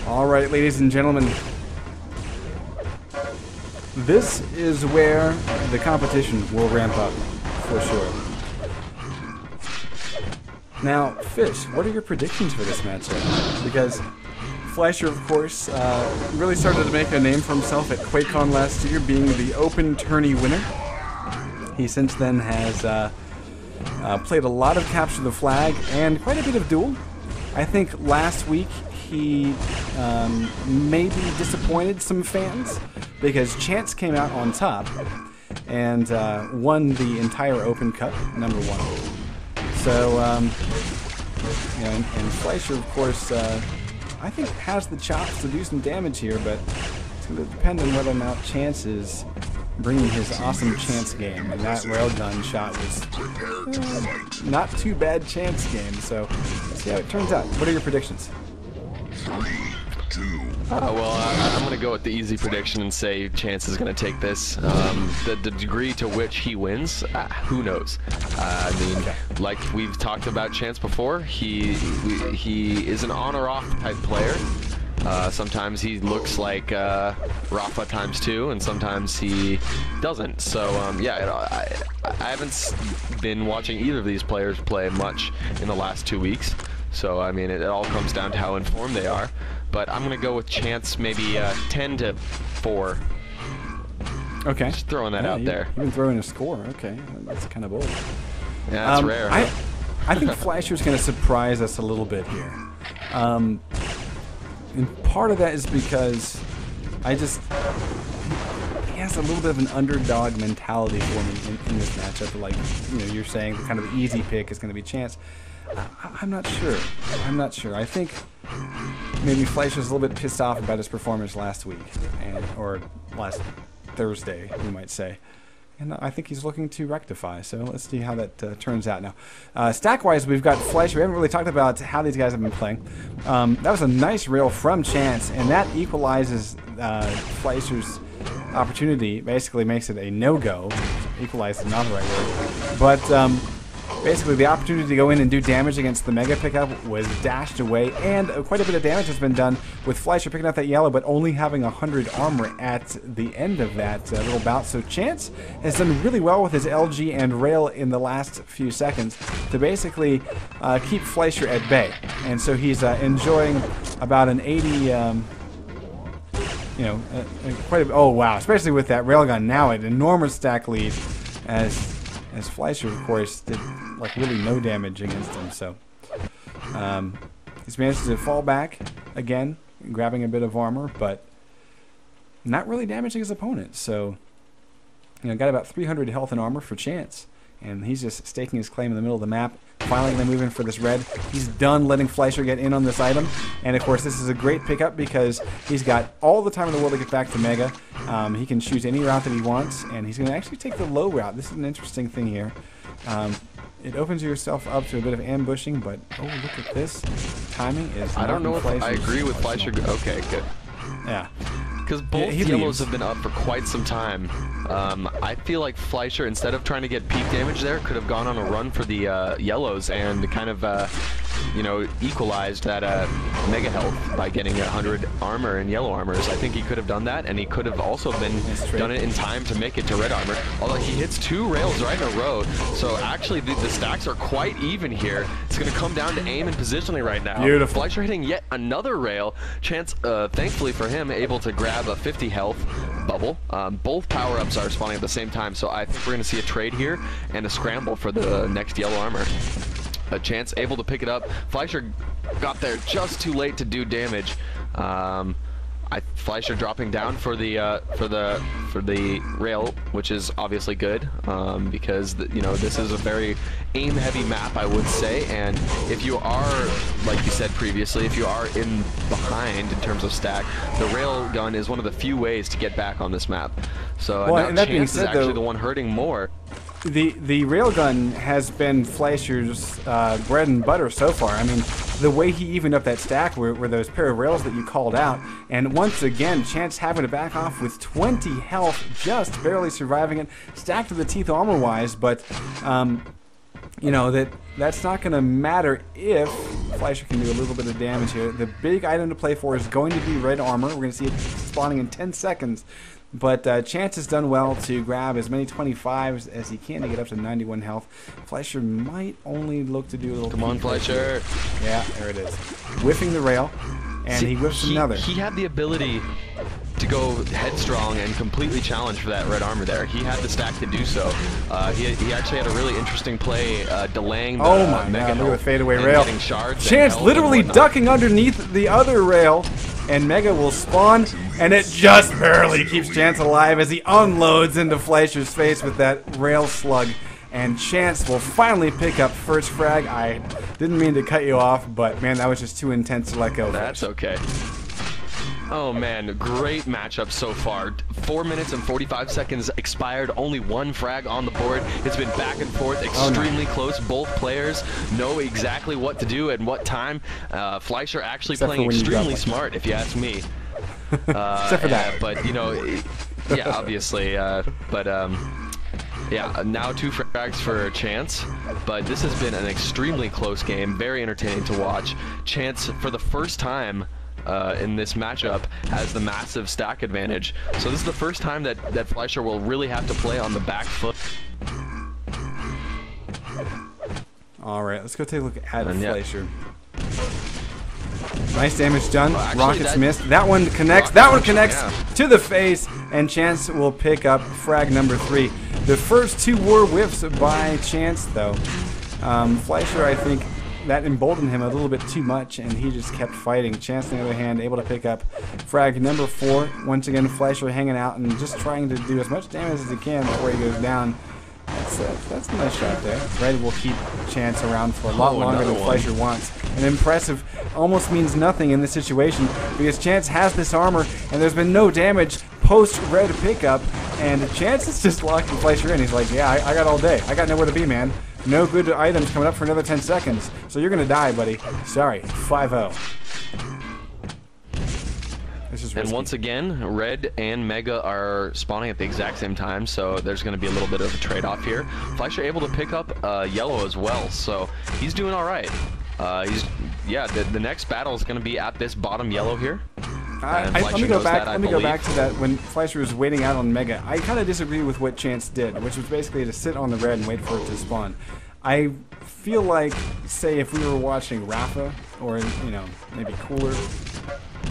All right, ladies and gentlemen, this is where the competition will ramp up, for sure. Now, Fish, what are your predictions for this matchup? Because Fleischer, of course, really started to make a name for himself at QuakeCon last year, being the Open Tourney winner. He since then has played a lot of Capture the Flag and quite a bit of Duel. I think last week he maybe disappointed some fans because Chance came out on top and won the entire Open Cup, #1. So, you know, and Fleischer, of course, I think has the chops to do some damage here, but it's going to depend on whether or not Chance is bringing his awesome Chance game. And that railgun shot was not too bad Chance game, so let's see how it turns out. What are your predictions? Well, I'm going to go with the easy prediction and say Chance is going to take this. The degree to which he wins, who knows? I mean, like we've talked about Chance before, he is an on or off type player. Sometimes he looks like Rafa ×2, and sometimes he doesn't. So yeah, I haven't been watching either of these players play much in the last 2 weeks. So I mean, it all comes down to how informed they are. But I'm gonna go with Chance, maybe 10-4. Okay. Just throwing that out there. You've been throwing a score. Okay, that's kind of bold. Yeah, that's rare. I think Fleischer's gonna surprise us a little bit here. And part of that is because he has a little bit of an underdog mentality for me in this matchup. Like, you know, you're saying the kind of easy pick is going to be Chance. I'm not sure. I think maybe Fleischer's a little bit pissed off about his performance last week, or last Thursday, we might say. And I think he's looking to rectify, so let's see how that turns out now. Stack-wise, we've got Fleischer. We haven't really talked about how these guys have been playing. That was a nice rail from Chance, and that equalizes Fleischer's opportunity. Basically makes it a no-go. Equalize is not the right word. But basically, the opportunity to go in and do damage against the Mega pickup was dashed away, and quite a bit of damage has been done with Fleischer picking up that yellow, but only having 100 armor at the end of that little bout. So Chance has done really well with his LG and rail in the last few seconds to basically keep Fleischer at bay. And so he's enjoying about an 80, you know, oh wow, especially with that railgun now, an enormous stack lead as Fleischer, of course, did like really no damage against him. So he's managed to fall back again, grabbing a bit of armor, but not really damaging his opponent. So, you know, got about 300 health and armor for Chance, and he's just staking his claim in the middle of the map. Finally going to move in for this red. He's done letting Fleischer get in on this item. And of course, this is a great pickup because he's got all the time in the world to get back to Mega. He can choose any route that he wants, and he's going to actually take the low route. This is an interesting thing here. It opens yourself up to a bit of ambushing, but oh, look at this. Timing is I don't know if I agree with Fleischer. Okay, good. Yeah. Because both yellows have been up for quite some time. I feel like Fleischer, instead of trying to get peak damage there, could have gone on a run for the yellows and kind of, you know, equalized that mega health by getting 100 armor and yellow armors. I think he could have done that, and he could have also done it in time to make it to red armor. Although he hits 2 rails right in a row, so actually the stacks are quite even here. It's going to come down to aim and positioning right now. Beautiful. Fleischer hitting yet another rail. Chance, thankfully for him, able to grab a 50 health bubble. Both power-ups are spawning at the same time, so I think we're going to see a trade here and a scramble for the next yellow armor. A Chance able to pick it up. Fleischer got there just too late to do damage. Fleischer dropping down for the rail, which is obviously good because you know, this is a very aim-heavy map, I would say. And if you are, like you said previously, if you are in behind in terms of stack, the rail gun is one of the few ways to get back on this map. So now Chance is actually the one hurting more. The railgun has been Fleischer's bread and butter so far. I mean, the way he evened up that stack were those pair of rails that you called out. And once again, Chance having to back off with 20 health, just barely surviving it. Stacked to the teeth armor-wise, but you know, that's not going to matter if Fleischer can do a little bit of damage here. The big item to play for is going to be red armor. We're going to see it spawning in 10 seconds. But Chance has done well to grab as many 25s as he can to get up to 91 health. Fleischer might only look to do a little... Come on, Fleischer. Yeah, there it is. Whiffing the rail, and he whiffs another. He had the ability to go headstrong and completely challenge for that red armor there. He had the stack to do so. He actually had a really interesting play delaying the mega look at the fadeaway rail. Shards Chance literally ducking underneath the other rail, and Mega will spawn, and it just barely keeps Chance alive as he unloads into Fleischer's face with that rail slug. And Chance will finally pick up first frag. I didn't mean to cut you off, but man, that was just too intense to let go. That's okay. Oh man, great matchup so far. 4 minutes and 45 seconds expired, only one frag on the board. It's been back and forth, extremely close. Both players know exactly what to do and what time. Fleischer actually playing extremely smart, if you ask me. Except for that. But, you know, yeah, obviously. Yeah, now 2 frags for Chance, but this has been an extremely close game, very entertaining to watch. Chance, for the first time in this matchup, has the massive stack advantage. So this is the first time that Fleischer will really have to play on the back foot. All right, let's go take a look at Fleischer. Nice damage done. Rockets missed. That one connects. That one connects to the face, and Chance will pick up frag number 3. The first 2 were whiffs by Chance, though. Fleischer, I think, that emboldened him a little bit too much, and he just kept fighting. Chance, on the other hand, able to pick up frag number 4. Once again, Fleischer hanging out and just trying to do as much damage as he can before he goes down. That's a nice shot there. Red will keep Chance around for a lot longer than Fleischer wants. And impressive almost means nothing in this situation because Chance has this armor and there's been no damage post-red pickup, and Chance is just locking Fleischer in. He's like, yeah, I got all day. I got nowhere to be, man. No good items coming up for another 10 seconds. So you're going to die, buddy. Sorry. 5-0. And once again, Red and Mega are spawning at the exact same time, so there's going to be a little bit of a trade-off here. Fleischer able to pick up Yellow as well, so he's doing all right. The next battle is going to be at this bottom yellow here. Let me go back to that when Fleischer was waiting out on Mega. I kind of disagree with what Chance did, which was basically to sit on the red and wait for it to spawn. I feel like, say, if we were watching Rafa, or, you know, maybe Cooler,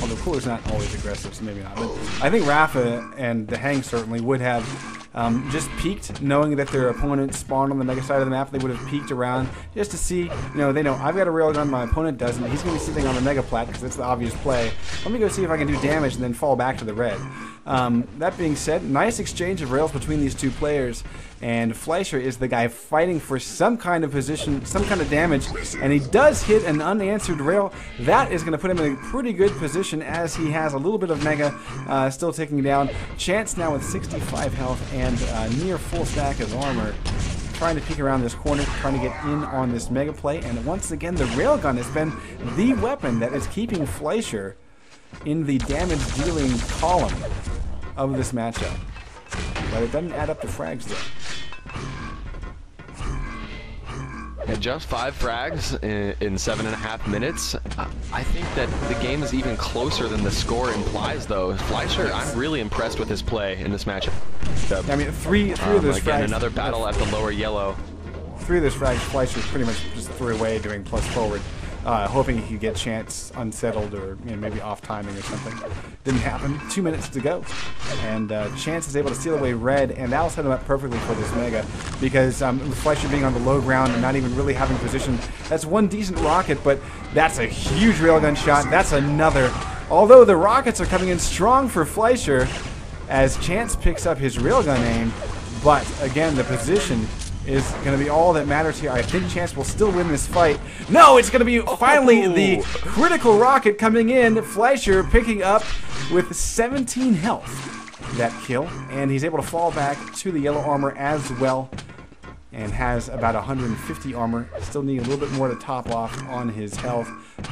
although Cooler's not always aggressive, so maybe not, but I think Rafa and the Hang certainly would have just peeked, knowing that their opponent spawned on the Mega side of the map. They would have peeked around just to see, you know, they know I've got a railgun, my opponent doesn't. He's going to be sitting on the Mega plat because that's the obvious play. Let me go see if I can do damage and then fall back to the red. That being said, nice exchange of rails between these two players, and Fleischer is the guy fighting for some kind of position, some kind of damage, and he does hit an unanswered rail. That is going to put him in a pretty good position as he has a little bit of Mega still taking down. Chance now with 65 health and near full stack of armor, trying to peek around this corner, trying to get in on this Mega play, and once again the railgun has been the weapon that is keeping Fleischer in the damage dealing column of this matchup. But it doesn't add up to frags though. Yeah, just 5 frags in 7.5 minutes. I think that the game is even closer than the score implies, though. Fleischer, I'm really impressed with his play in this matchup. I mean, three of those again, frags. Another battle at the lower yellow. 3 of those frags, Fleischer pretty much just threw away doing plus forward, hoping he could get Chance unsettled or, you know, maybe off timing or something. Didn't happen. 2 minutes to go, and Chance is able to steal away red, and that'll set him up perfectly for this Mega because with Fleischer being on the low ground and not even really having position, that's one decent rocket, but that's a huge railgun shot. That's another. Although the rockets are coming in strong for Fleischer as Chance picks up his railgun aim, but again, the position is going to be all that matters here. I think Chance will still win this fight. No, it's going to be finally the critical rocket coming in. Fleischer picking up with 17 health that kill, and he's able to fall back to the yellow armor as well, and has about 150 armor. Still need a little bit more to top off on his health,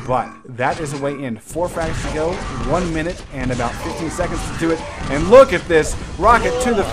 but that is a way in. 4 frags to go, 1 minute and about 15 seconds to do it, and look at this rocket to the